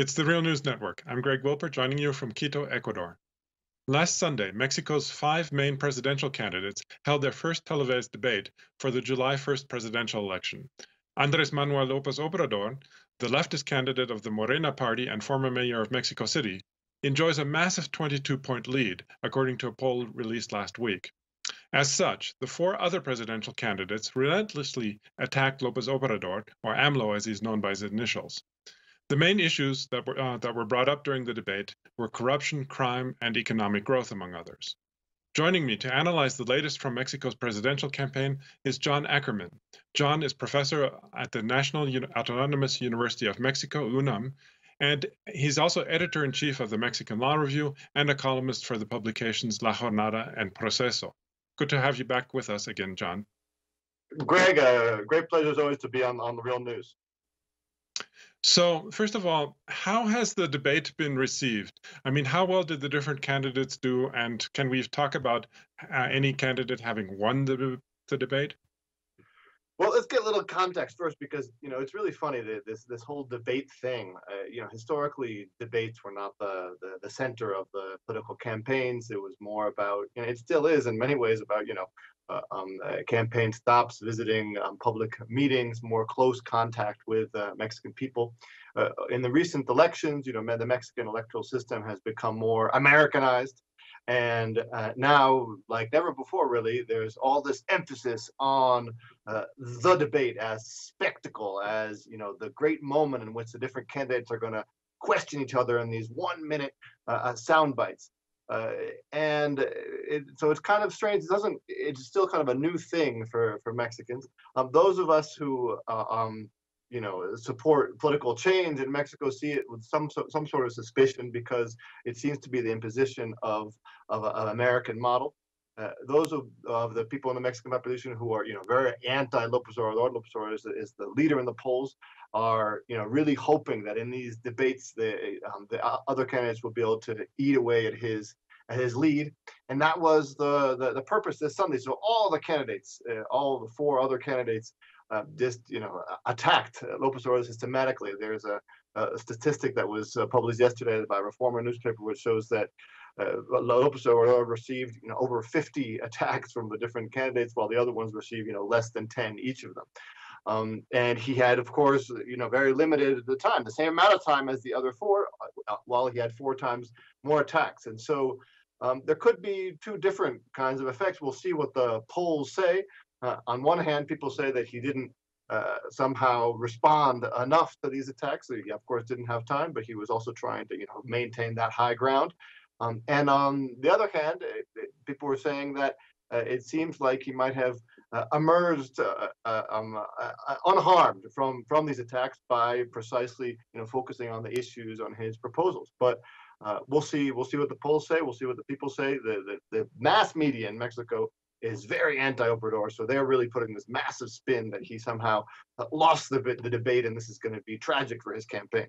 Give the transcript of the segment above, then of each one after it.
It's the Real News Network. I'm Greg Wilper, joining you from Quito, Ecuador. Last Sunday, Mexico's five main presidential candidates held their first televised debate for the July 1st presidential election. Andres Manuel Lopez Obrador, the leftist candidate of the Morena party and former mayor of Mexico City, enjoys a massive 22-point lead, according to a poll released last week. As such, the four other presidential candidates relentlessly attacked Lopez Obrador, or AMLO as he's known by his initials. The main issues that were brought up during the debate were corruption, crime, and economic growth, among others. Joining me to analyze the latest from Mexico's presidential campaign is John Ackerman. John is professor at the National Autonomous University of Mexico, UNAM, and he's also editor-in-chief of the Mexican Law Review and a columnist for the publications La Jornada and Proceso. Good to have you back with us again, John. Greg, great pleasure as always to be on the Real News. So, first of all, how has the debate been received? I mean, how well did the different candidates do? And can we talk about any candidate having won the debate? Well, let's get a little context first, because it's really funny that this whole debate thing. Historically, debates were not the center of the political campaigns. It was more about, it still is in many ways about campaign stops, visiting public meetings, more close contact with Mexican people. In the recent elections, the Mexican electoral system has become more Americanized. And now, like never before, really, there's all this emphasis on the debate as spectacle, as the great moment in which the different candidates are going to question each other in these 1 minute sound bites. So it's kind of strange. It's still kind of a new thing for Mexicans. Those of us who support political change in Mexico see it with some sort of suspicion, because it seems to be the imposition of an American model. Those of the people in the Mexican population who are very anti-Lopez Obrador, Lopez Obrador is the leader in the polls, are really hoping that in these debates the other candidates will be able to eat away at his lead. And that was the purpose this Sunday. So all the candidates, all the four other candidates, attacked Lopez Obrador systematically. There's a statistic that was published yesterday by a Reformer newspaper, which shows that Lopez Obrador received over 50 attacks from the different candidates, while the other ones received less than 10 each of them. And he had, of course, very limited the time, the same amount of time as the other four, while he had 4 times more attacks. And so there could be two different kinds of effects. We'll see what the polls say. On one hand, people say that he didn't somehow respond enough to these attacks. He, of course, didn't have time, but he was also trying to maintain that high ground. And on the other hand, people were saying that it seems like he might have emerged unharmed from these attacks by precisely focusing on the issues on his proposals. But we'll see what the polls say. We'll see what the people say. The mass media in Mexico is very anti-Obrador, so they're really putting this massive spin that he somehow lost the debate, and this is going to be tragic for his campaign.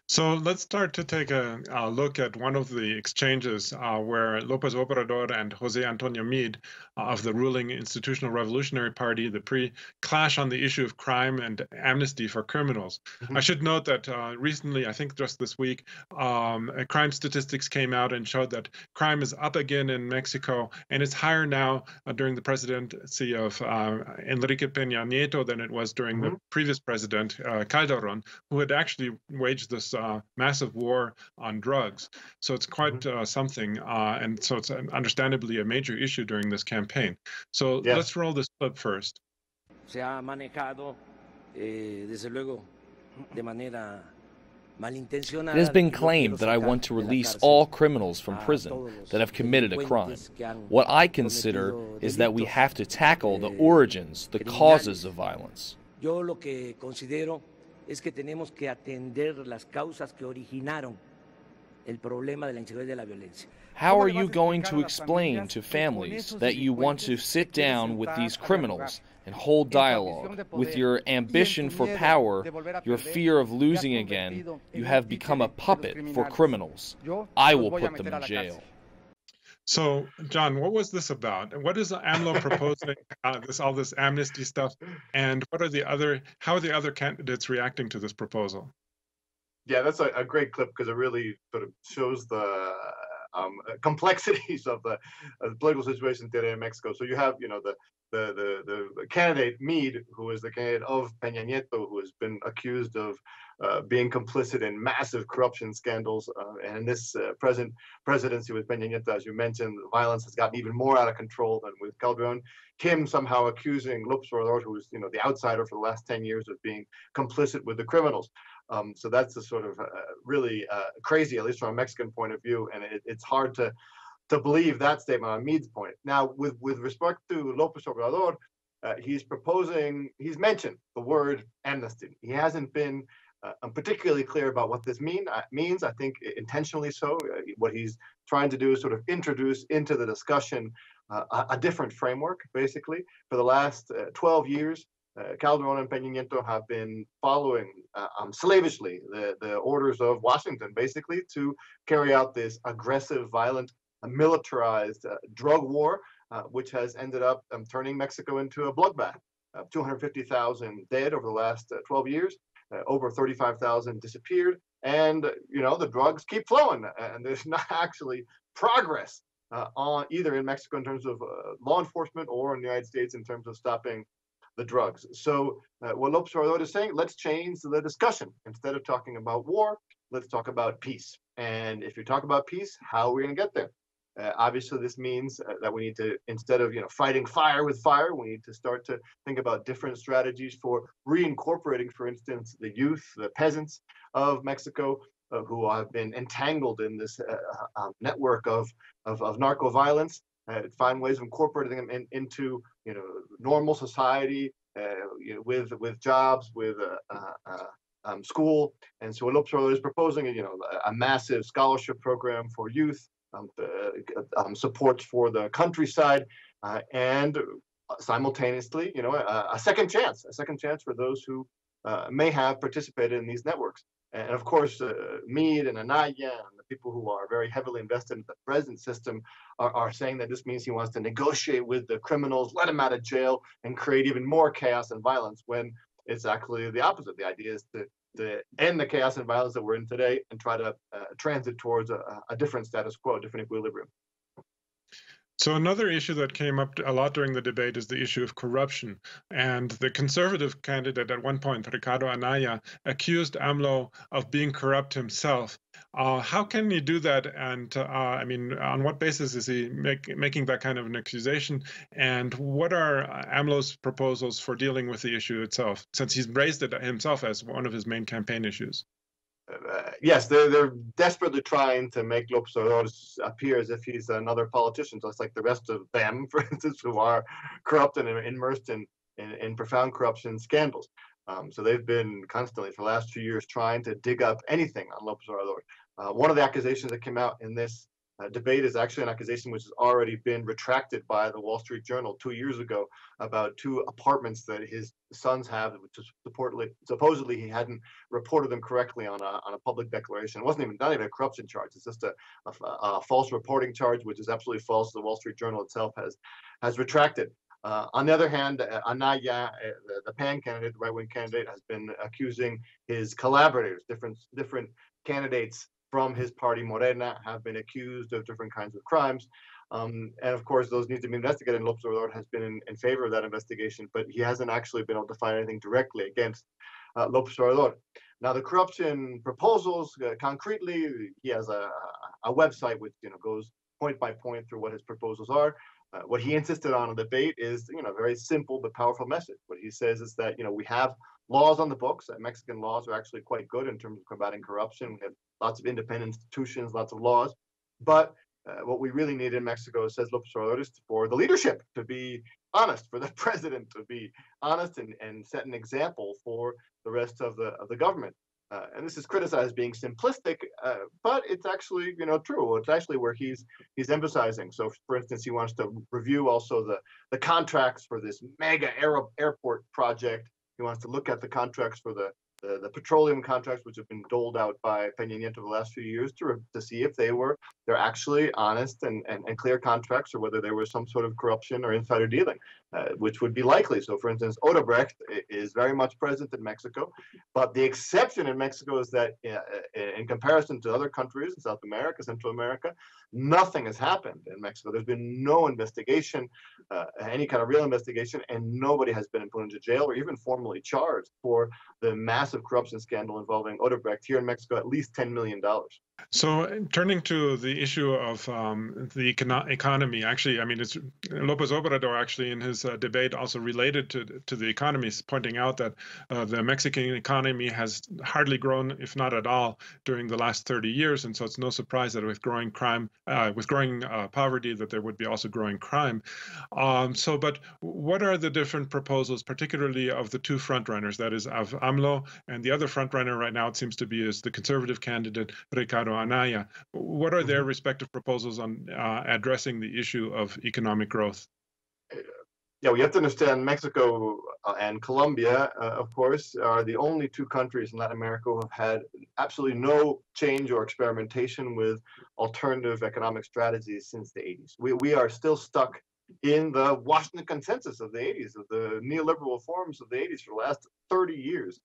So let's start to take a look at one of the exchanges where Lopez Obrador and Jose Antonio Meade of the ruling Institutional Revolutionary Party, the clash on the issue of crime and amnesty for criminals. Mm-hmm. I should note that recently, I think just this week, crime statistics came out and showed that crime is up again in Mexico, and it's higher now during the presidency of Enrique Peña Nieto than it was during the previous president, Calderon, who had actually waged this massive war on drugs. So it's quite something, and so it's understandably a major issue during this campaign. So let's roll this clip first. Se ha manejado, desde luego, de manera malintencionada. It has been claimed that I want to release all criminals from prison that have committed a crime. What I consider is that we have to tackle the origins, the causes of violence. Yo lo que considero es que tenemos que atender las causas que originaron el problema de la inseguridad y de la violencia. How are you going to explain to families that you want to sit down with these criminals and hold dialogue? With your ambition for power, your fear of losing again, you have become a puppet for criminals. I will put them in jail. So, John, what was this about? What is AMLO proposing? All this amnesty stuff, and how are the other candidates reacting to this proposal? Yeah, that's a great clip because it really sort of shows the complexities of the political situation today in Mexico. So you have, the candidate Meade, who is the candidate of Peña Nieto, who has been accused of being complicit in massive corruption scandals. And in this present presidency with Peña Nieto, as you mentioned, the violence has gotten even more out of control than with Calderon. Him somehow accusing Lopez Obrador, who was, the outsider for the last 10 years, of being complicit with the criminals. So that's a sort of really crazy, at least from a Mexican point of view, and it's hard to believe that statement on Meade's point. Now, with respect to Lopez Obrador, he's mentioned the word amnesty. He hasn't been particularly clear about what this means. I think intentionally so. What he's trying to do is sort of introduce into the discussion a different framework, basically. For the last 12 years, Calderon and Peña Nieto have been following slavishly the orders of Washington, basically, to carry out this aggressive, violent, militarized drug war, which has ended up turning Mexico into a bloodbath. 250,000 dead over the last 12 years, over 35,000 disappeared, and the drugs keep flowing, and there's not actually progress on either in Mexico in terms of law enforcement or in the United States in terms of stopping the drugs. So what Lopez Obrador is saying, let's change the discussion. Instead of talking about war, let's talk about peace. And if you talk about peace, how are we going to get there? Obviously, this means that we need to, instead of fighting fire with fire, we need to start to think about different strategies for reincorporating, for instance, the youth, the peasants of Mexico, who have been entangled in this network of narco violence. Find ways of incorporating them into normal society, with jobs, with school. And so what Lopez Obrador is proposing is a massive scholarship program for youth, support for the countryside, and simultaneously a second chance for those who may have participated in these networks. And of course, Meade and Anaya and the people who are very heavily invested in the present system are saying that this means he wants to negotiate with the criminals, let them out of jail, and create even more chaos and violence, when it's actually the opposite. The idea is to end the chaos and violence that we're in today and try to transit towards a different status quo, a different equilibrium. So another issue that came up a lot during the debate is the issue of corruption. And the conservative candidate at one point, Ricardo Anaya, accused AMLO of being corrupt himself. How can he do that? And on what basis is he making that kind of an accusation? And what are AMLO's proposals for dealing with the issue itself, since he's raised it himself as one of his main campaign issues? Yes, they're desperately trying to make Lopez Obrador appear as if he's another politician, just like the rest of them, for instance, who are corrupt and immersed in profound corruption scandals. So they've been constantly, for the last 2 years, trying to dig up anything on Lopez Obrador. One of the accusations that came out in this debate is actually an accusation which has already been retracted by the Wall Street Journal 2 years ago, about 2 apartments that his sons have, which supposedly he hadn't reported them correctly on a public declaration. It wasn't not even a corruption charge. It's just a false reporting charge, which is absolutely false. The Wall Street Journal itself has retracted. On the other hand, Anaya, the PAN candidate, the right-wing candidate, has been accusing his collaborators, different candidates from his party, Morena, have been accused of different kinds of crimes. And of course, those need to be investigated. And Lopez Obrador has been in favor of that investigation, but he hasn't actually been able to find anything directly against Lopez Obrador. Now, the corruption proposals, concretely, he has a website which goes point by point through what his proposals are. What he insisted on in the debate is a very simple but powerful message. What he says is that we have laws on the books. Mexican laws are actually quite good in terms of combating corruption. We have lots of independent institutions, lots of laws. But what we really need in Mexico, says Lopez Obrador, is for the leadership to be honest, for the president to be honest and set an example for the rest of the government. And this is criticized as being simplistic, but it's actually true. It's actually where he's emphasizing. So, for instance, he wants to review also the contracts for this mega airport project. He wants to look at the contracts for the petroleum contracts, which have been doled out by Peña Nieto the last few years, to see if they're actually honest and clear contracts, or whether there was some sort of corruption or insider dealing. which would be likely. So, for instance, Odebrecht is very much present in Mexico, but the exception in Mexico is that in comparison to other countries in South America, Central America, nothing has happened in Mexico. There's been no investigation, any kind of real investigation, and nobody has been put into jail or even formally charged for the massive corruption scandal involving Odebrecht here in Mexico, at least $10 million. So turning to the issue of the economy, actually, I mean, it's Lopez Obrador actually in his debate also related to the economy, pointing out that the Mexican economy has hardly grown, if not at all, during the last 30 years, and so it's no surprise that with growing crime, with growing poverty, that there would be also growing crime. But what are the different proposals, particularly of the two frontrunners, that is of AMLO, and the other frontrunner right now it seems to be is the conservative candidate Ricardo Anaya? What are their respective proposals on addressing the issue of economic growth? Yeah, we have to understand Mexico and Colombia, of course, are the only two countries in Latin America who have had absolutely no change or experimentation with alternative economic strategies since the 80s. We are still stuck in the Washington consensus of the 80s, of the neoliberal reforms of the 80s for the last 30 years.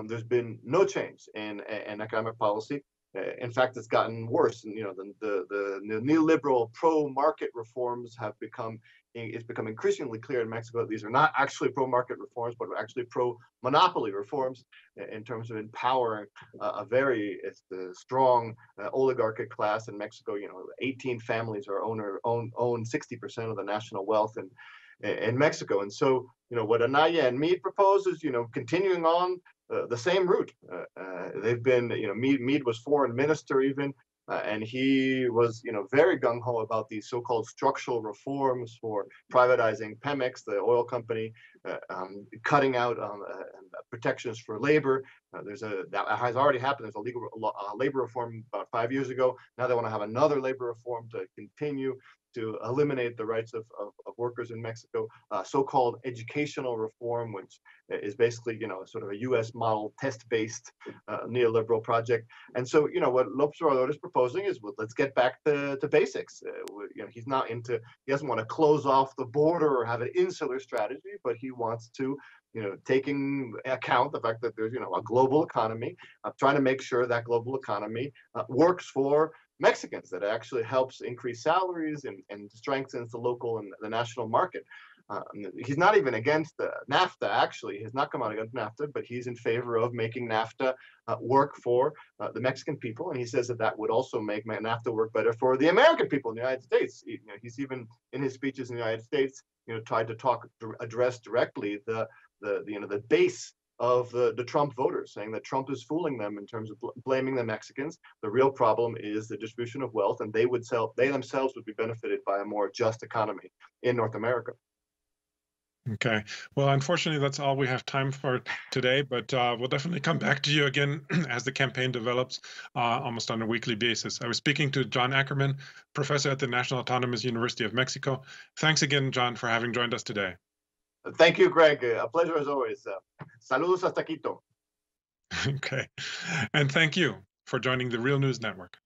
There's been no change in economic policy. In fact, it's gotten worse. And, the neoliberal pro-market reforms have it's become increasingly clear in Mexico that these are not actually pro-market reforms, but actually pro-monopoly reforms in terms of empowering a very strong oligarchic class in Mexico. 18 families own 60% of the national wealth in Mexico. And so, what Anaya and Meade propose is, continuing on the same route. They've been, Meade was foreign minister even, and he was, very gung-ho about these so-called structural reforms for privatizing Pemex, the oil company, cutting out protections for labor. That has already happened. There's a labor reform about 5 years ago. Now they want to have another labor reform to continue to eliminate the rights of workers in Mexico, so-called educational reform, which is basically, sort of a U.S. model test-based neoliberal project. And so, what Lopez Obrador is proposing is, well, let's get back to basics. He doesn't want to close off the border or have an insular strategy, but he wants to, taking account the fact that there's, a global economy, trying to make sure that global economy works for Mexicans, that actually helps increase salaries and strengthens the local and the national market. He's not even against NAFTA, actually. He has not come out against NAFTA, but he's in favor of making NAFTA work for the Mexican people. And he says that would also make NAFTA work better for the American people in the United States. He's even, in his speeches in the United States, tried to address directly the base of the Trump voters, saying that Trump is fooling them in terms of blaming the Mexicans. The real problem is the distribution of wealth, and they themselves would be benefited by a more just economy in North America. Okay. Well, unfortunately, that's all we have time for today, but we'll definitely come back to you again as the campaign develops almost on a weekly basis. I was speaking to John Ackerman, professor at the National Autonomous University of Mexico. Thanks again, John, for having joined us today. Thank you, Greg. A pleasure as always. Saludos hasta Quito. Okay. And thank you for joining the Real News Network.